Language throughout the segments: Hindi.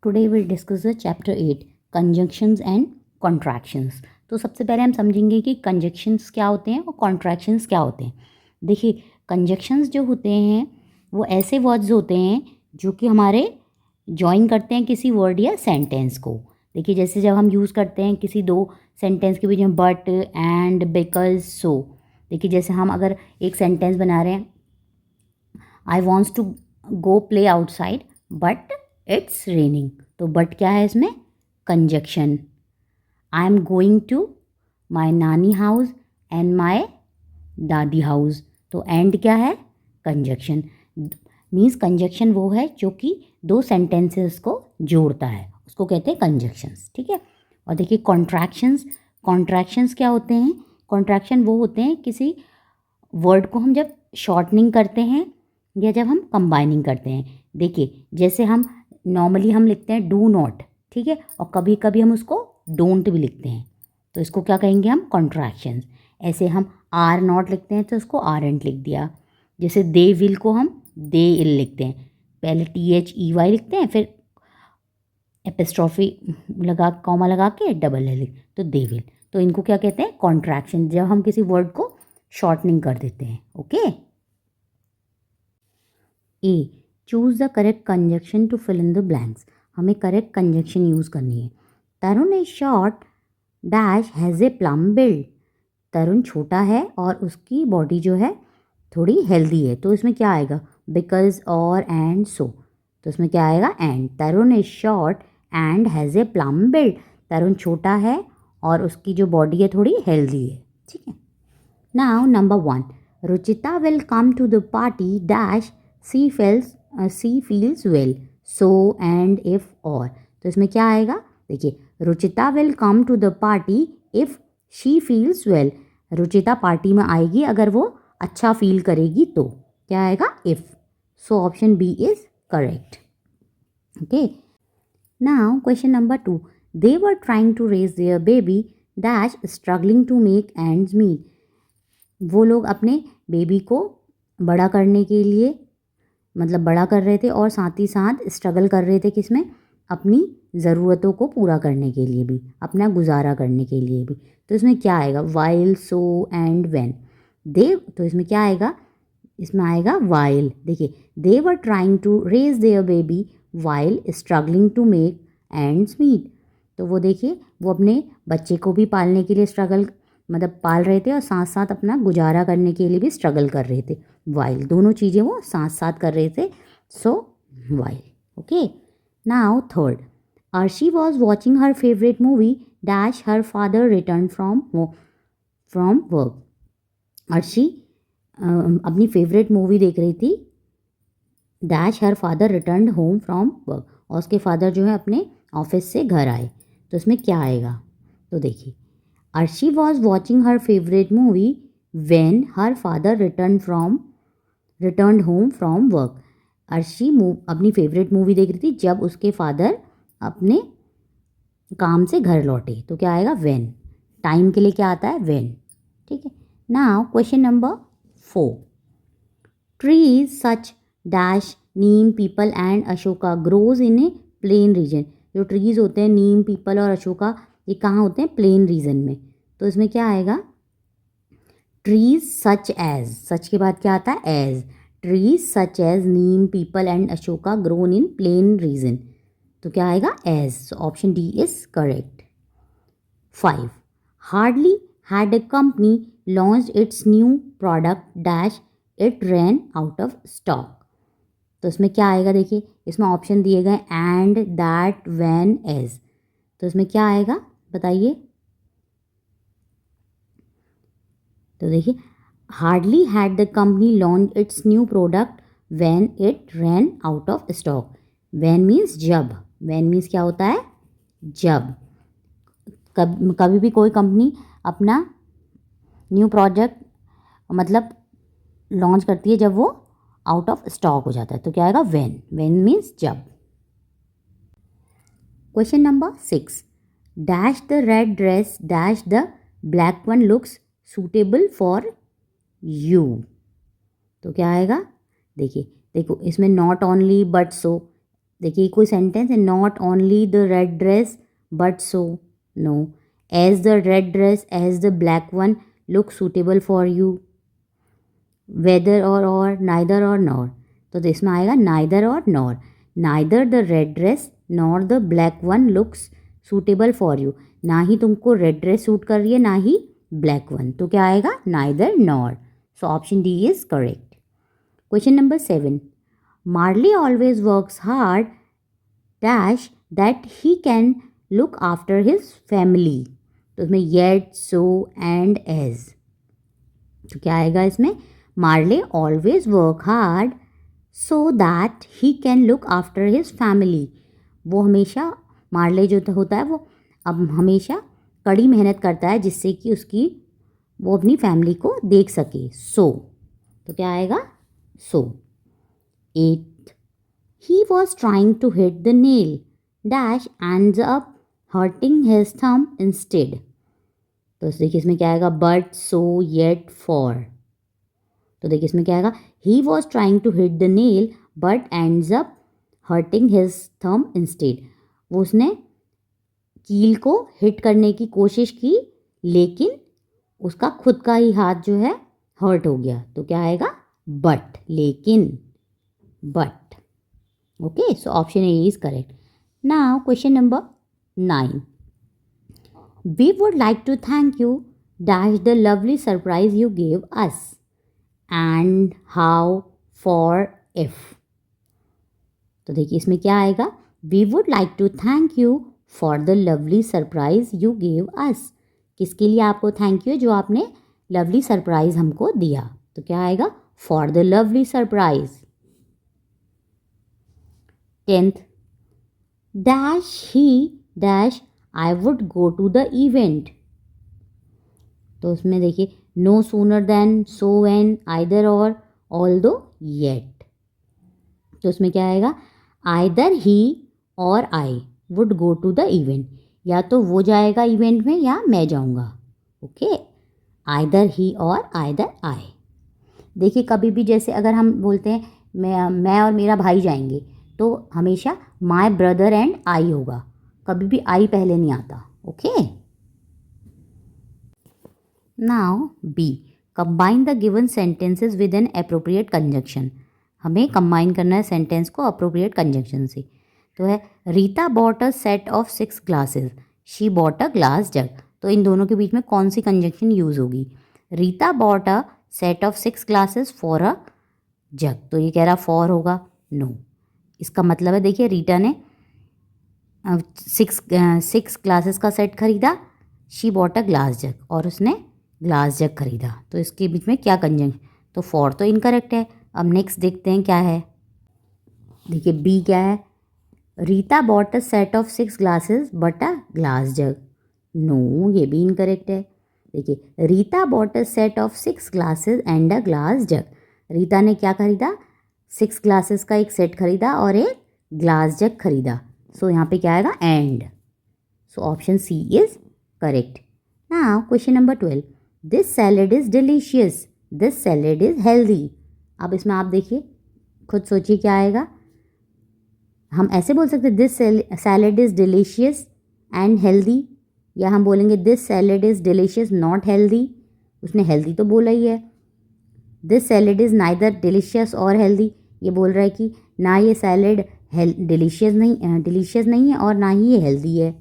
Today will discuss the chapter 8 conjunctions and contractions. तो सबसे पहले हम समझेंगे कि कंजंक्शंस क्या होते हैं और कॉन्ट्रैक्शंस क्या होते हैं। देखिए, कंजंक्शंस जो होते हैं वो ऐसे वर्ड्स होते हैं जो कि हमारे जॉइन करते हैं किसी वर्ड या सेंटेंस को। देखिए, जैसे जब हम यूज़ करते हैं किसी दो सेंटेंस के बीच में बट, एंड, बिकॉज, सो। देखिए, जैसे हम अगर एक सेंटेंस बना रहे हैं, I wants to go play outside but it's raining, तो बट क्या है इसमें? Conjunction. I am going to my नानी हाउस एंड माई दादी हाउस, तो एंड क्या है? कंजक्शन। मीन्स कंजक्शन वो है जो कि दो सेंटेंसेस को जोड़ता है, उसको कहते हैं कंजक्शंस। ठीक है। और देखिए, कॉन्ट्रैक्शंस। कॉन्ट्रैक्शंस क्या होते हैं? कॉन्ट्रैक्शन वो होते हैं किसी वर्ड को हम जब शॉर्टनिंग करते हैं या जब हम कंबाइनिंग करते हैं। देखिए, जैसे हम नॉर्मली हम लिखते हैं डू नॉट, ठीक है, और कभी कभी हम उसको डोंट भी लिखते हैं, तो इसको क्या कहेंगे हम? कॉन्ट्रैक्शंस। ऐसे हम आर नॉट लिखते हैं तो उसको आर एंट लिख दिया। जैसे दे विल को हम दे इल लिखते हैं, पहले THEY लिखते हैं, फिर एपिस्ट्रॉफी लगा, कॉमा लगा के डबल एल, तो दे विल। तो इनको क्या कहते हैं? कॉन्ट्रैक्शन, जब हम किसी वर्ड को शॉर्टनिंग कर देते हैं। Okay. A, choose the correct conjunction to fill in the blanks. हमें करेक्ट कंजक्शन यूज़ करनी है। Tarun is short dash has a plum build. Tarun छोटा है और उसकी बॉडी जो है थोड़ी हेल्दी है, तो इसमें क्या आएगा? बिकॉज, और, एंड, सो। तो इसमें क्या आएगा? And. Tarun is short and has a plum build. Tarun छोटा है और उसकी जो बॉडी है थोड़ी हेल्दी है। ठीक है। Now number 1, Ruchita will come to the party dash she feels well, so, and, if, or. तो इसमें क्या आएगा? देखिए, Ruchita will come to the party if she feels well. Ruchita party में आएगी अगर वो अच्छा फील करेगी तो। क्या आएगा? If. So option B is correct. Okay. Now question number 2, they were trying to raise their baby dash struggling to make ends meet. वो लोग अपने बेबी को बड़ा करने के लिए, मतलब बड़ा कर रहे थे और साथ ही साथ स्ट्रगल कर रहे थे किसमें? अपनी ज़रूरतों को पूरा करने के लिए भी, अपना गुजारा करने के लिए भी। तो इसमें क्या आएगा? While, so, and, when. They, तो इसमें क्या आएगा? इसमें आएगा वाइल। देखिए, they were trying to raise their baby while struggling to make ends meet. तो वो देखिए, वो अपने बच्चे को भी पालने के लिए स्ट्रगल, मतलब पाल रहे थे और साथ साथ अपना गुजारा करने के लिए भी स्ट्रगल कर रहे थे। वाइल, दोनों चीज़ें वो साथ साथ कर रहे थे। So while. Okay. Now third, Arshi was watching her favourite movie dash her father return from work. Arshi अपनी फेवरेट मूवी देख रही थी dash her father return home from work, और उसके फादर जो है अपने ऑफिस से घर आए। तो इसमें क्या आएगा? तो देखिए, Arshi was watching her favourite movie when her father return home from work. Arshi अपनी फेवरेट मूवी देख रही थी जब उसके फादर अपने काम से घर लौटे। तो क्या आएगा? व्हेन। टाइम के लिए क्या आता है? व्हेन। ठीक है। Now question number 4, trees such dash Neem, peepal and Ashoka grows in A plain region. जो ट्रीज होते हैं नीम, पीपल और अशोका, ये कहाँ होते हैं? प्लेन रीजन में। तो इसमें क्या आएगा? ट्रीज सच एज, सच के बाद क्या आता है? As. Trees such as neem, peepal and ashoka grown in plain region, तो क्या आएगा? As. Option D is correct. 5, hardly had a company launched its new product dash it ran out of stock. तो इसमें क्या आएगा? देखिए, इसमें ऑप्शन दिए गए एंड, दैट, व्हेन, एज। तो इसमें क्या आएगा? बताइए। तो देखिए, hardly had the company launch its new product when it ran out of stock. When means जब। व्हेन मीन्स क्या होता है? जब। कभी भी कोई कंपनी अपना न्यू प्रोडक्ट मतलब लॉन्च करती है जब वो आउट ऑफ स्टॉक हो जाता है। तो क्या आएगा? व्हेन। व्हेन मीन्स जब। Question number 6, dash the red dress dash the black one looks suitable for you. तो क्या आएगा? देखिए, देखो, इसमें नॉट ओनली बट सो, देखिए कोई सेंटेंस है, not only the red dress but so, no, as the red dress as the black one look suitable for you, whether or neither और नॉर, तो इसमें आएगा नाइदर और nor, neither the red dress nor the black one looks suitable for you, ना ही तुमको रेड ड्रेस सूट कर रही है ना ही ब्लैक वन, तो क्या आएगा, neither nor, so option D is correct. Question number 7, Marley always works hard dash that he can look after his family, तो इसमें येट, सो एंड एज, तो क्या आएगा इसमें, Marley always work hard so that he can look after his family, वो हमेशा, मार्ले जो होता है वो अब हमेशा कड़ी मेहनत करता है जिससे कि उसकी वो अपनी फैमिली को देख सके, सो, तो क्या आएगा, so. 8, he was trying to hit the nail dash ends up hurting his thumb instead, तो देखिए इसमें क्या आएगा, बट, सो, येट, फॉर, तो देखिए इसमें क्या आएगा, he was trying to hit the nail but ends up hurting his thumb instead, वो उसने कील को हिट करने की कोशिश की लेकिन उसका खुद का ही हाथ जो है हर्ट हो गया, तो क्या आएगा, बट, लेकिन, but, okay, so option A is correct. Now question number 9, we would like to thank you dash the lovely surprise you gave us and how for if, तो देखिए इसमें क्या आएगा, we would like to thank you for the lovely surprise you gave us, किसके लिए आपको थैंक यू, जो आपने लवली सरप्राइज हमको दिया, तो क्या आएगा, for the lovely surprise. 10th, dash he dash I would go to the event, तो उसमें देखिए no sooner than, so when, either or, although, yet, तो उसमें क्या आएगा, either he or I would go to the event, या तो वो जाएगा इवेंट में या मैं जाऊंगा, ओके, आइदर ही और आइदर आई। देखिए कभी भी जैसे अगर हम बोलते हैं मैं और मेरा भाई जाएंगे, तो हमेशा माय ब्रदर एंड आई होगा, कभी भी आई पहले नहीं आता, okay. Now B, combine the given sentences with an appropriate conjunction, हमें कंबाइन करना है सेंटेंस को अप्रोप्रिएट कंजंक्शन से, तो है Rita bought a set of 6 glasses, she bought a glass jug, तो इन दोनों के बीच में कौन सी कंजंक्शन यूज़ होगी, Rita bought a set of 6 glasses for a jug, तो ये कह रहा फॉर होगा, नो, इसका मतलब है देखिए रीटा ने 6 ग्लासेस का सेट खरीदा, शी बॉट अ ग्लास जग, और उसने ग्लास जग खरीदा, तो इसके बीच में क्या कंजंक्शन, तो फॉर तो इनकरेक्ट है। अब नेक्स्ट देखते हैं क्या है, देखिए बी क्या है, Rita bought a set of 6 glasses but a glass jug, no, ये भी इनकरेक्ट है। देखिए Rita bought a set of 6 glasses and a glass jug, Rita ने क्या खरीदा, 6 ग्लासेस का एक सेट खरीदा और एक ग्लास जग खरीदा, सो यहाँ पे क्या आएगा, and, so option C is correct. Now question number 12, this salad is delicious, this salad is healthy, अब इसमें आप देखिए खुद सोचिए क्या आएगा, हम ऐसे बोल सकते हैं this salad is delicious and healthy, या हम बोलेंगे this salad is delicious not healthy, उसने हेल्दी तो बोला ही है, this salad is neither delicious और हेल्दी, ये बोल रहा है कि ना ये सैलेड डिलीशियस नहीं है और ना ही ये हेल्दी है,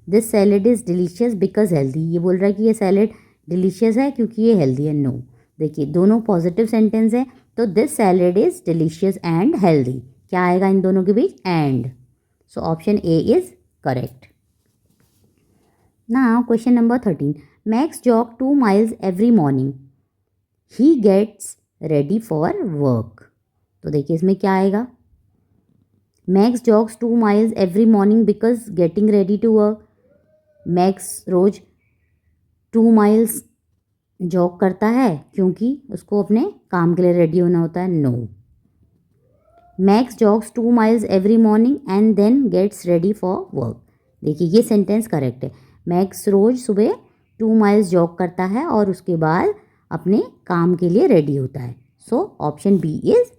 this salad is delicious because healthy, ये बोल रहा है कि ये सैलेड डिलीशियस है क्योंकि ये हेल्दी है, नो, देखिए दोनों पॉजिटिव सेंटेंस है, तो this salad is delicious and healthy, क्या आएगा इन दोनों के बीच, and, so option A is correct. Now question number 13, Max jog 2 miles every morning, he gets ready for work, तो देखिए इसमें क्या आएगा, Max jogs 2 miles every morning because getting ready to work, Max रोज 2 miles जॉग करता है क्योंकि उसको अपने काम के लिए रेडी होना होता है, no, Max jogs 2 miles every morning and then gets ready for work, देखिए ये सेंटेंस करेक्ट है, मैक्स रोज सुबह 2 miles जॉग करता है और उसके बाद अपने काम के लिए रेडी होता है, so option B is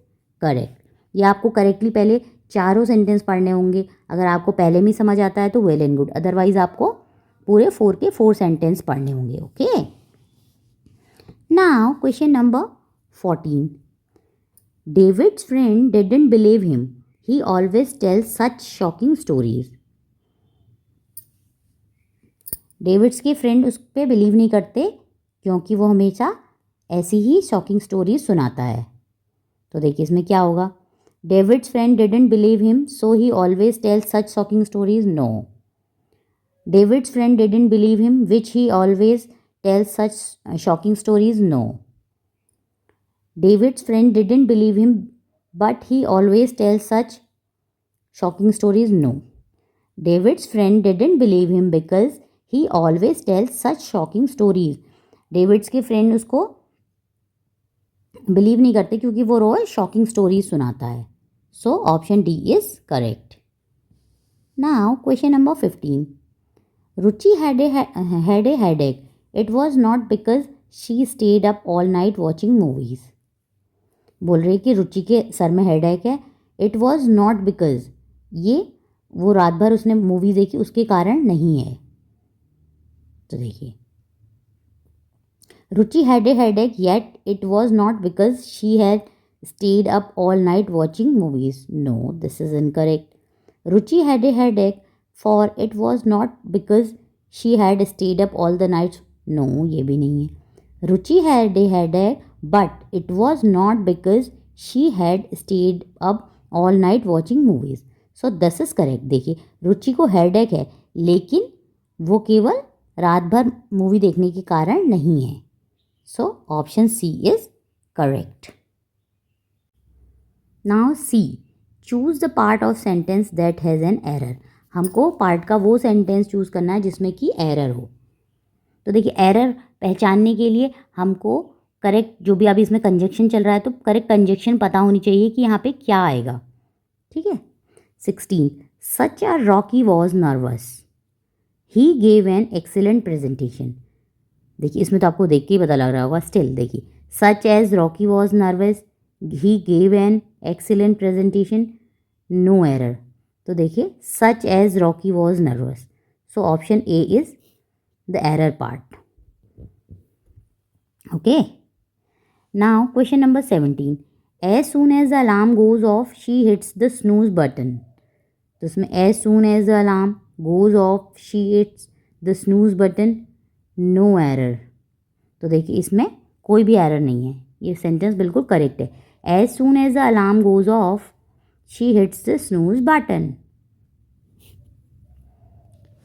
correct. ये आपको करेक्टली पहले चारों सेंटेंस पढ़ने होंगे। अगर आपको पहले में समझ आता है तो वेल एंड गुड, अदरवाइज आपको पूरे 4 के 4 सेंटेंस पढ़ने होंगे। Okay, now question number 14. David's friend didn't believe him. He always tells such shocking stories. David's के फ्रेंड उस पर बिलीव नहीं करते क्योंकि वो हमेशा ऐसी ही शॉकिंग स्टोरीज सुनाता है। तो देखिए इसमें क्या होगा, David's friend didn't believe him so he always tells such shocking stories. No, David's friend didn't believe him which he always tells such shocking stories. No, David's friend didn't believe him but he always tells such shocking stories. No, David's friend didn't believe him because he always tells such shocking stories. David's के फ्रेंड उसको बिलीव नहीं करते क्योंकि वो रोज शॉकिंग स्टोरीज सुनाता है। So option D is correct. Now question number 15. Ruchi had a headache. It was not because she stayed up all night watching movies. बोल रही कि रुचि के सर में हेडेक है। इट वॉज नॉट बिकॉज, ये वो रात भर उसने मूवी देखी उसके कारण नहीं है। तो देखिए, रुचि had a headache yet it was not because she had stayed up all night watching movies. No, this is incorrect. Ruchi had a headache for it was not because she had stayed up all the night. No, ये भी नहीं है। Ruchi had a headache but it was not because she had stayed up all night watching movies. So this is correct. देखिए, रुचि को हेडेक है लेकिन वो केवल रात भर मूवी देखने के कारण नहीं है। So option C is correct. Now C. Choose the part of sentence that has an error. हमको पार्ट का वो सेंटेंस चूज़ करना है जिसमें कि एरर हो। तो देखिए, एरर पहचानने के लिए हमको करेक्ट, जो भी अभी इसमें कंजक्शन चल रहा है तो करेक्ट कंजक्शन पता होनी चाहिए कि यहाँ पे क्या आएगा। ठीक है। 16. Such a Rocky was nervous. He gave an excellent presentation. देखिए, इसमें तो आपको देख के ही पता लग रहा होगा। स्टिल देखिए, such as Rocky was nervous, he gave an excellent presentation, no error. तो देखिए, such as Rocky was nervous, so option A is the error part. Okay, now question number 17. As soon as the alarm goes off she hits the snooze button. तो इसमें as soon as the alarm goes off she hits the snooze button, no error. तो देखिए, इसमें कोई भी एरर नहीं है, ये सेंटेंस बिल्कुल करेक्ट है। As soon as the alarm goes off she hits the snooze button.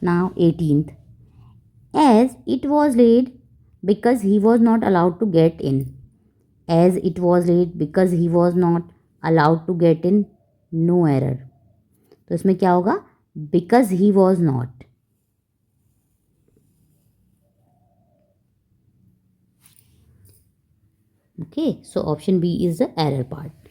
Now 18th. As it was late because he was not allowed to get in. As it was late because he was not allowed to get in, no error. तो इसमें क्या होगा, because he was not. Okay, so option B is the error part.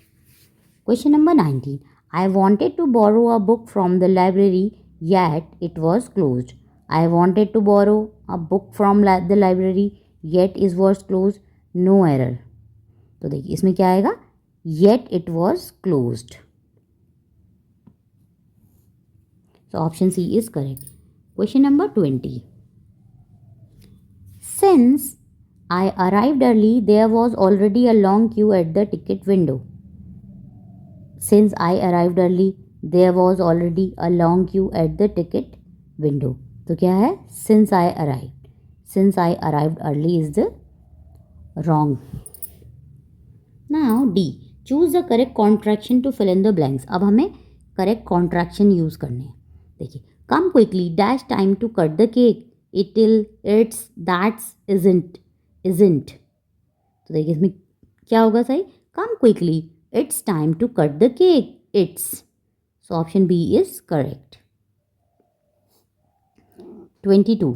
Question number 19. I wanted to borrow a book from the library yet it was closed. I wanted to borrow a book from the library yet it was closed, no error. तो देखिए, इसमें क्या आएगा, yet it was closed. So option C is correct. Question number 20. Since I arrived early, there was already a long queue at the ticket window. Since I arrived early, there was already a long queue at the ticket window. तो क्या है, since I arrived. Since I arrived early is the wrong. Now D. Choose the correct contraction to fill in the blanks. अब हमें correct contraction use करने हैं। देखिए, come quickly, dash time to cut the cake. It till, it's, that's, isn't. तो देखिए, इसमें क्या होगा सही, come quickly, it's time to cut the cake, it's. So option B is correct. 22.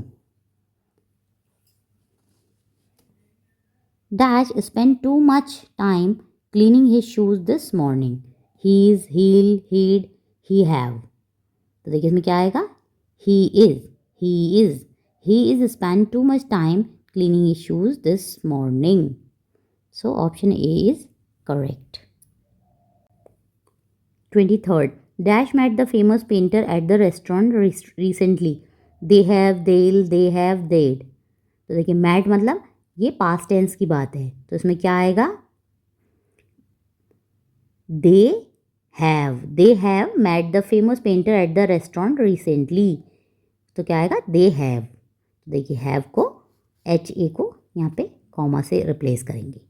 Dash spent too much time cleaning his shoes this morning. He's, he'll, he'd, he have. तो देखिए, इसमें क्या आएगा, he is spent too much time cleaning his shoes this morning. So option A is correct. 23rd. Dash met the famous painter at the restaurant recently. They have, they'll, they have, they'd. तो देखिए मैट मतलब ये पास्ट टेंस की बात है, तो इसमें क्या आएगा? They have met the famous painter at the restaurant recently, तो क्या आएगा? They have. तो देखिए हैव को HA को यहाँ पे कॉमा से रिप्लेस करेंगे।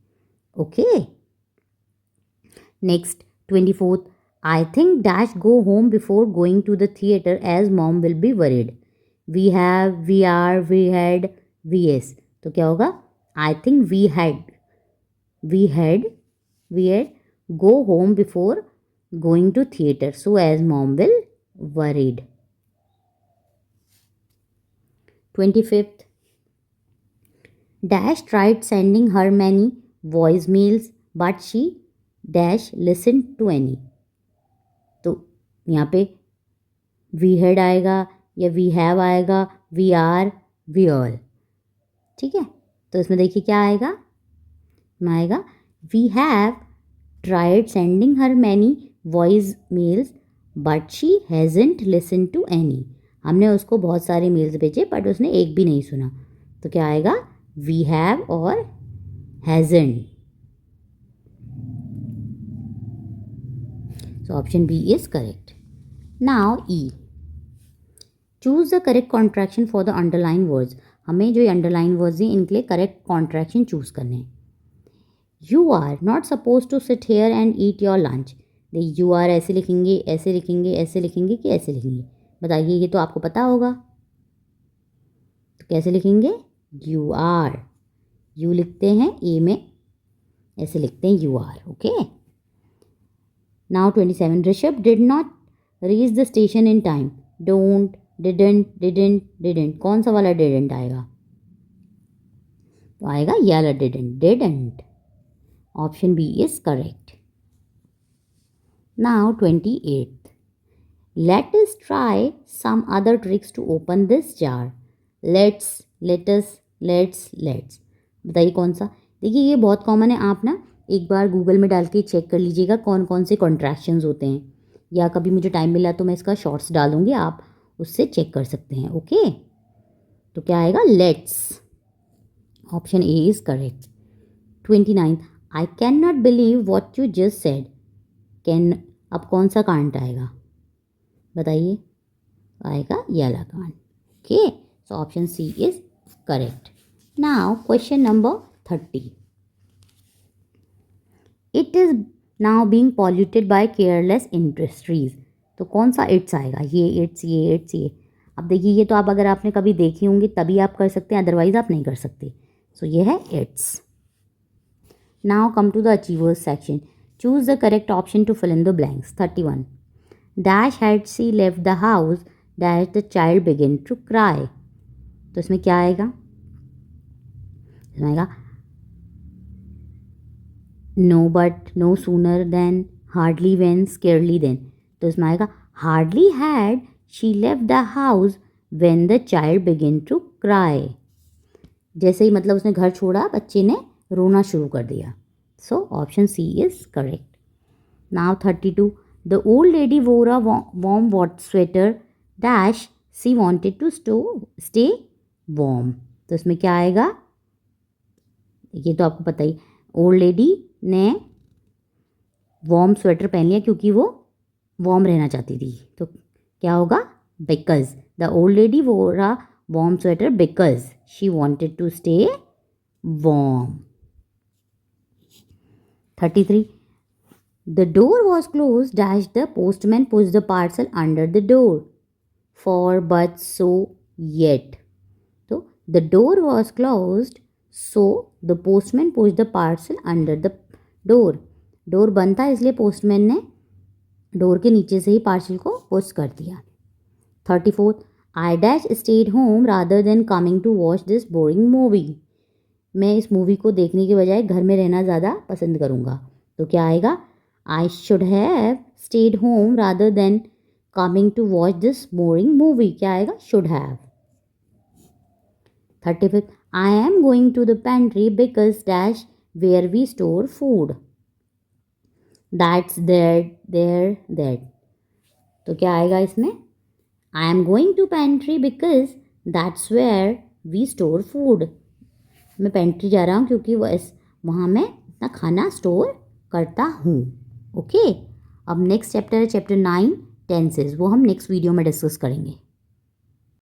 Okay, next 24th, I think dash go home before going to the theater as mom will be worried. We have, we are, we had, vs. तो क्या होगा? I think we had go home before going to theater so as mom will worried. 25th, dash tried sending her many voicemails but she dash listened to any. तो यहाँ पे वी हैड आएगा या वी हैव आएगा, वी आर, वी ऑल। ठीक है, तो इसमें देखिए क्या आएगा? आएगा we have tried sending her many voice mails but she hasn't listen to any. हमने उसको बहुत सारे मेल्स भेजे बट उसने एक भी नहीं सुना, तो क्या आएगा? वी हैव और hasn't. So option B is correct. Now E. Choose the correct contraction for the underlined words. हमें जो underlined words हैं इनके लिए correct contraction choose करने हैं। You are not supposed to sit here and eat your lunch. You are ऐसे लिखेंगे, ऐसे लिखेंगे, ऐसे लिखेंगे कि ऐसे लिखेंगे? बताइए, ये तो आपको पता होगा। तो कैसे लिखेंगे? You are. You लिखते हैं A में, ऐसे लिखते हैं you are. Okay. Now 27. Rishabh did not reach the station in time. Don't, didn't. कौन सा वाला didn't आएगा? तो आएगा ये वाला didn't. Option B is correct. Now 28th. Let us try some other tricks to open this jar. Let's. बताइए कौन सा? देखिए ये बहुत कॉमन है, आप ना एक बार गूगल में डाल के चेक कर लीजिएगा कौन कौन से कॉन्ट्रैक्शंस होते हैं, या कभी मुझे टाइम मिला तो मैं इसका शॉर्ट्स डाल दूँगी, आप उससे चेक कर सकते हैं। ओके, तो क्या आएगा? Let's. Option A is correct. 29. I can not believe what you just said. Can, अब कौन सा कांट आएगा? बताइए। आएगा ये वाला can't. Okay, so option C is correct. Now question number 30. It is now being polluted by careless industries. तो कौन सा इट्स आएगा? ये इट्स। अब देखिए ये तो आप अगर आपने कभी देखी होंगी तभी आप कर सकते हैं, अदरवाइज आप नहीं कर सकते। सो ये है it's. Now come to the achievers section. Choose the correct option to fill in the blanks. 31. Dash had she left the house dash the child begin to cry. तो इसमें क्या आएगा? इसमें आएगा no but, no sooner than, hardly when, scarcely than. तो इसमें आएगा hardly had she left the house when the child begin to cry. जैसे ही मतलब उसने घर छोड़ा बच्चे ने रोना शुरू कर दिया। So option C is correct. Now 32. The old lady wore a warm what sweater dash she wanted to stay warm. तो इसमें क्या आएगा? ये तो आपको पता ही, ओल्ड लेडी ने वार्म स्वेटर पहन लिया क्योंकि वो वार्म रहना चाहती थी। तो क्या होगा? Because the old lady wore a warm sweater because she wanted to stay warm. 33. The door was close dash the postman push the parcel under the door for but so yet. तो the door was closed so the postman push the parcel under the door. Door बंद था इसलिए पोस्टमैन ने डोर के नीचे से ही पार्सल को पुश कर दिया। 34. I dash stayed home rather than coming to watch this boring movie. मैं इस मूवी को देखने के बजाय घर में रहना ज़्यादा पसंद करूँगा। तो क्या आएगा? I should have stayed home rather than coming to watch this boring movie. क्या आएगा? Should have. 35. I am going to the pantry because dash where we store food. That's there, that. तो क्या आएगा इसमें? I am going to pantry because that's where we store food. मैं पेंट्री जा रहा हूँ क्योंकि वहाँ मैं अपना खाना स्टोर करता हूँ। ओके, अब नेक्स्ट चैप्टर है चैप्टर 9 टेंसेस, वो हम नेक्स्ट वीडियो में डिस्कस करेंगे।